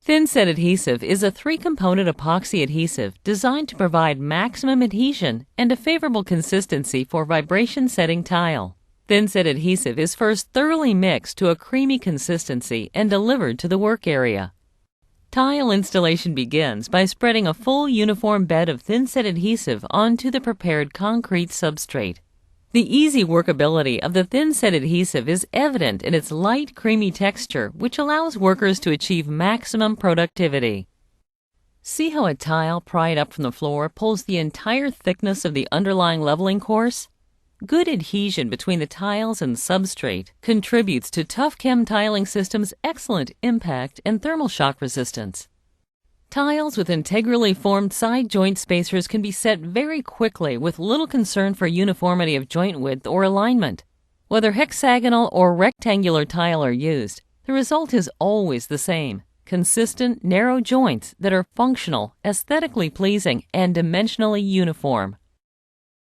Thinset adhesive is a three-component epoxy adhesive designed to provide maximum adhesion and a favorable consistency for vibration-setting tile. Thinset adhesive is first thoroughly mixed to a creamy consistency and delivered to the work area. Tile installation begins by spreading a full uniform bed of thinset adhesive onto the prepared concrete substrate. The easy workability of the thinset adhesive is evident in its light, creamy texture, which allows workers to achieve maximum productivity. See how a tile pried up from the floor pulls the entire thickness of the underlying leveling course? Good adhesion between the tiles and substrate contributes to Tough Chem tiling system's excellent impact and thermal shock resistance. Tiles with integrally formed side joint spacers can be set very quickly with little concern for uniformity of joint width or alignment. Whether hexagonal or rectangular tile are used, the result is always the same: consistent, narrow joints that are functional, aesthetically pleasing, and dimensionally uniform.